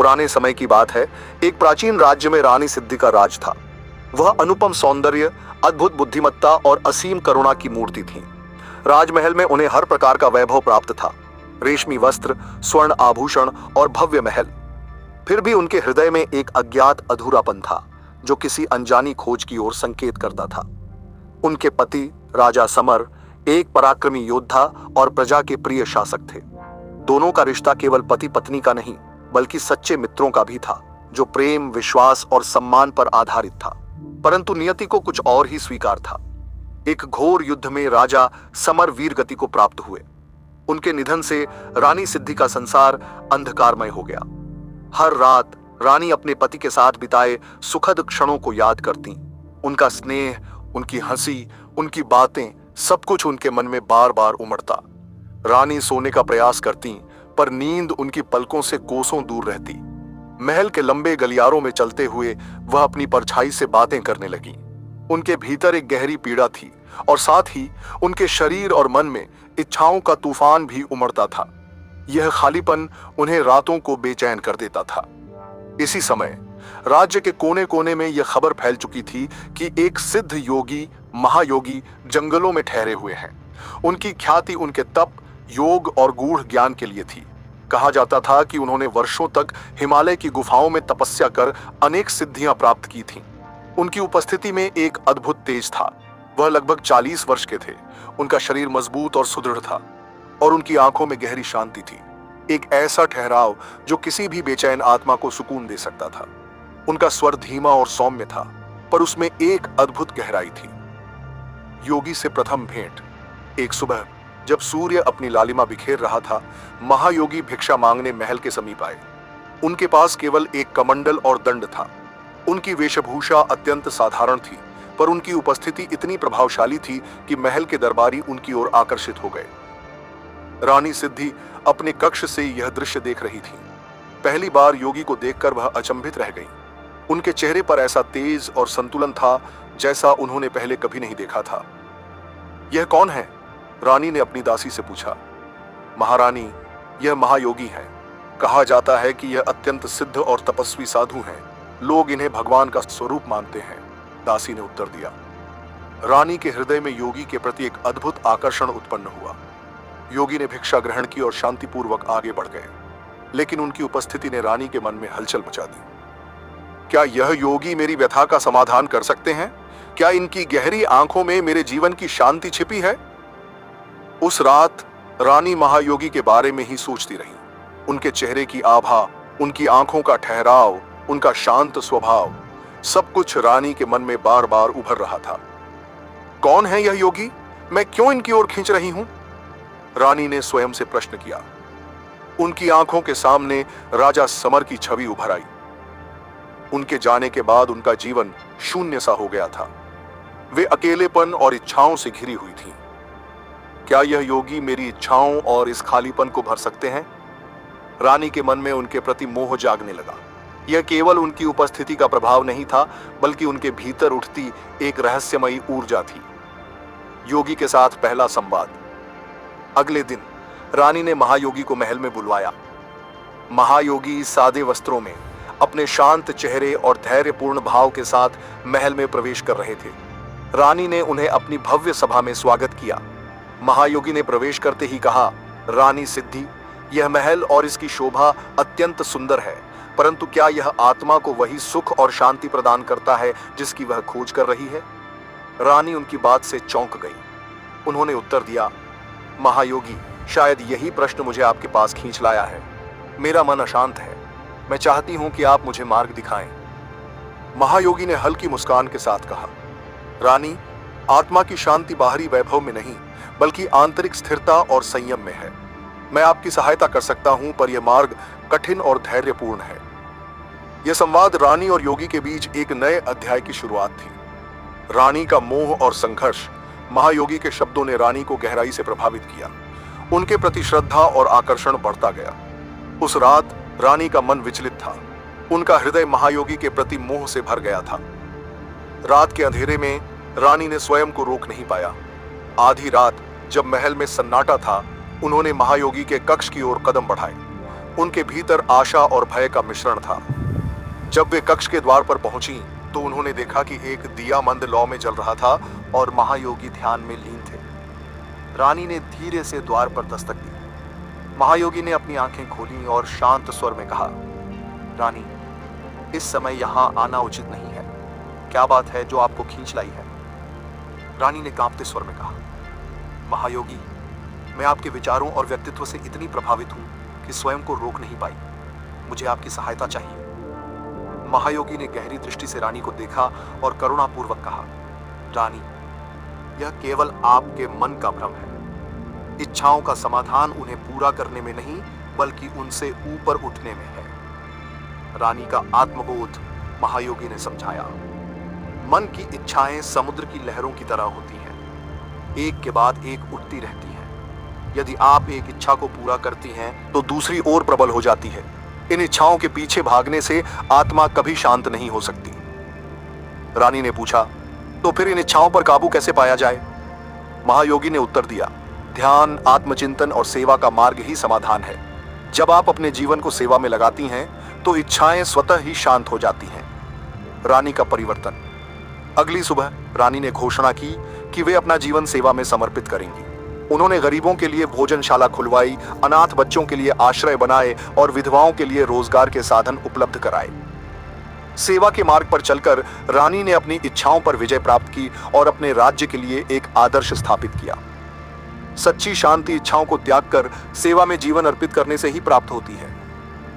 पुराने समय की बात है। एक प्राचीन राज्य में रानी सिद्धि का राज था। वह अनुपम सौंदर्य, अद्भुत बुद्धिमत्ता और असीम करुणा की मूर्ति थी। राजमहल में उन्हें हर प्रकार का वैभव प्राप्त था, रेशमी वस्त्र, स्वर्ण आभूषण और भव्य महल। फिर भी उनके हृदय में एक अज्ञात अधूरापन था जो किसी अनजानी खोज की ओर संकेत करता था। उनके पति राजा समर एक पराक्रमी योद्धा और प्रजा के प्रिय शासक थे। दोनों का रिश्ता केवल पति पत्नी का नहीं बल्कि सच्चे मित्रों का भी था, जो प्रेम, विश्वास और सम्मान पर आधारित था। परंतु नियति को कुछ और ही स्वीकार था। एक घोर युद्ध में राजा समर वीर गति को प्राप्त हुए। उनके निधन से रानी सिद्धि का संसार अंधकारमय हो गया। हर रात रानी अपने पति के साथ बिताए सुखद क्षणों को याद करती। उनका स्नेह, उनकी हंसी, उनकी बातें, सब कुछ उनके मन में बार बार उमड़ता। रानी सोने का प्रयास करती, पर नींद उनकी पलकों से कोसों दूर रहती। महल के लंबे गलियारों में चलते हुए वह अपनी परछाई से बातें करने लगी। उनके भीतर एक गहरी पीड़ा थी और साथ ही उनके शरीर और मन में इच्छाओं का तूफान भी उमड़ता था। यह खालीपन उन्हें रातों को बेचैन कर देता था। इसी समय राज्य के कोने कोने में यह खबर फैल चुकी थी कि एक सिद्ध योगी, महायोगी जंगलों में ठहरे हुए हैं। उनकी ख्याति उनके तप, योग और गूढ़ ज्ञान के लिए थी। कहा जाता था कि उन्होंने वर्षों तक हिमालय की गुफाओं में तपस्या कर अनेक सिद्धियां प्राप्त की थीं। उनकी उपस्थिति में एक अद्भुत तेज था। वह लगभग 40 वर्ष के थे। उनका शरीर मजबूत और सुदृढ़ था और उनकी आंखों में गहरी शांति थी। एक ऐसा ठहराव जो किसी भी बेचैन आत्मा को सुकून दे सकता था। उनका स्वर धीमा और सौम्य था, पर उसमें एक अद्भुत गहराई थी। योगी से प्रथम भेंट। एक सुबह जब सूर्य अपनी लालिमा बिखेर रहा था, महायोगी भिक्षा मांगने महल के समीप आए। उनके पास केवल एक कमंडल और दंड था। उनकी वेशभूषा अत्यंत साधारण थी, पर उनकी उपस्थिति इतनी प्रभावशाली थी कि महल के दरबारी उनकी ओर आकर्षित हो गए। रानी सिद्धि अपने कक्ष से यह दृश्य देख रही थी। पहली बार योगी को देखकर वह अचंभित रह गई। उनके चेहरे पर ऐसा तेज और संतुलन था जैसा उन्होंने पहले कभी नहीं देखा था। यह कौन है? रानी ने अपनी दासी से पूछा। महारानी, यह महायोगी हैं। कहा जाता है कि यह अत्यंत सिद्ध और तपस्वी साधु हैं। लोग इन्हें भगवान का स्वरूप मानते हैं, दासी ने उत्तर दिया। रानी के हृदय में योगी के प्रति एक अद्भुत आकर्षण उत्पन्न हुआ। योगी ने भिक्षा ग्रहण की और शांतिपूर्वक आगे बढ़ गए, लेकिन उनकी उपस्थिति ने रानी के मन में हलचल मचा दी। क्या यह योगी मेरी व्यथा का समाधान कर सकते हैं? क्या इनकी गहरी आंखों में मेरे जीवन की शांति छिपी है? उस रात रानी महायोगी के बारे में ही सोचती रही। उनके चेहरे की आभा, उनकी आंखों का ठहराव, उनका शांत स्वभाव, सब कुछ रानी के मन में बार बार उभर रहा था। कौन है यह योगी? मैं क्यों इनकी ओर खींच रही हूं? रानी ने स्वयं से प्रश्न किया। उनकी आंखों के सामने राजा समर की छवि उभर आई। उनके जाने के बाद उनका जीवन शून्य सा हो गया था। वे अकेलेपन और इच्छाओं से घिरी हुई थीं। क्या यह योगी मेरी इच्छाओं और इस खालीपन को भर सकते हैं? रानी के मन में उनके प्रति मोह जागने लगा। यह केवल उनकी उपस्थिति का प्रभाव नहीं था, बल्कि उनके भीतर उठती एक रहस्यमयी ऊर्जा थी। योगी के साथ पहला संवाद। अगले दिन रानी ने महायोगी को महल में बुलवाया। महायोगी सादे वस्त्रों में अपने शांत चेहरे और धैर्यपूर्ण भाव के साथ महल में प्रवेश कर रहे थे। रानी ने उन्हें अपनी भव्य सभा में स्वागत किया। महायोगी ने प्रवेश करते ही कहा, रानी सिद्धि, यह महल और इसकी शोभा अत्यंत सुंदर है, परंतु क्या यह आत्मा को वही सुख और शांति प्रदान करता है जिसकी वह खोज कर रही है? रानी उनकी बात से चौंक गई। उन्होंने उत्तर दिया, महायोगी, शायद यही प्रश्न मुझे आपके पास खींच लाया है। मेरा मन अशांत है। मैं चाहती हूं कि आप मुझे मार्ग दिखाएं। महायोगी ने हल्की मुस्कान के साथ कहा, रानी, आत्मा की शांति बाहरी वैभव में नहीं, बल्कि आंतरिक स्थिरता और संयम में है। मैं आपकी सहायता कर सकता हूं, पर यह मार्ग कठिन और धैर्यपूर्ण है। यह संवाद रानी और योगी के बीच एक नए अध्याय की शुरुआत थी। रानी का मोह और संघर्ष। महायोगी के शब्दों ने रानी को गहराई से प्रभावित किया। उनके प्रति श्रद्धा और आकर्षण बढ़ता गया। उस रात रानी का मन विचलित था। उनका हृदय महायोगी के प्रति मोह से भर गया था। रात के अंधेरे में रानी ने स्वयं को रोक नहीं पाया। आधी रात जब महल में सन्नाटा था, उन्होंने महायोगी के कक्ष की ओर कदम बढ़ाए। उनके भीतर आशा और भय का मिश्रण था। जब वे कक्ष के द्वार पर पहुंची तो उन्होंने देखा कि एक दिया मंद लौ में जल रहा था और महायोगी ध्यान में लीन थे। रानी ने धीरे से द्वार पर दस्तक दी। महायोगी ने अपनी आंखें खोली और शांत स्वर में कहा, रानी, इस समय यहां आना उचित नहीं है। क्या बात है जो आपको खींच लाई है? रानी ने कांपते स्वर में कहा, महायोगी, मैं आपके विचारों और व्यक्तित्व से इतनी प्रभावित हूं कि स्वयं को रोक नहीं पाई। मुझे आपकी सहायता चाहिए। महायोगी ने गहरी दृष्टि से रानी को देखा और करुणापूर्वक कहा, रानी, यह केवल आपके मन का भ्रम है। इच्छाओं का समाधान उन्हें पूरा करने में नहीं बल्कि उनसे ऊपर उठने में है। रानी का आत्मबोध महायोगी ने समझाया। मन की इच्छाएं समुद्र की लहरों की तरह होती हैं, एक के बाद एक उठती रहती हैं। यदि आप एक इच्छा को पूरा करती हैं तो दूसरी और प्रबल हो जाती है। इन इच्छाओं के पीछे भागने से आत्मा कभी शांत नहीं हो सकती। रानी ने पूछा, तो फिर इन इच्छाओं पर काबू कैसे पाया जाए? महायोगी ने उत्तर दिया, ध्यान, आत्मचिंतन और सेवा का मार्ग ही समाधान है। जब आप अपने जीवन को सेवा में लगाती हैं तो इच्छाएं स्वतः ही शांत हो जाती हैं। रानी का परिवर्तन। अगली सुबह रानी ने घोषणा की कि वे अपना जीवन सेवा में समर्पित करेंगी। उन्होंने गरीबों के लिए भोजनशाला खुलवाई, अनाथ बच्चों के लिए आश्रय बनाए और विधवाओं के लिए रोजगार के साधन उपलब्ध कराए। सेवा के मार्ग पर चलकर रानी ने अपनी इच्छाओं पर विजय प्राप्त की और अपने राज्य के लिए एक आदर्श स्थापित किया। सच्ची शांति इच्छाओं को त्याग कर सेवा में जीवन अर्पित करने से ही प्राप्त होती है।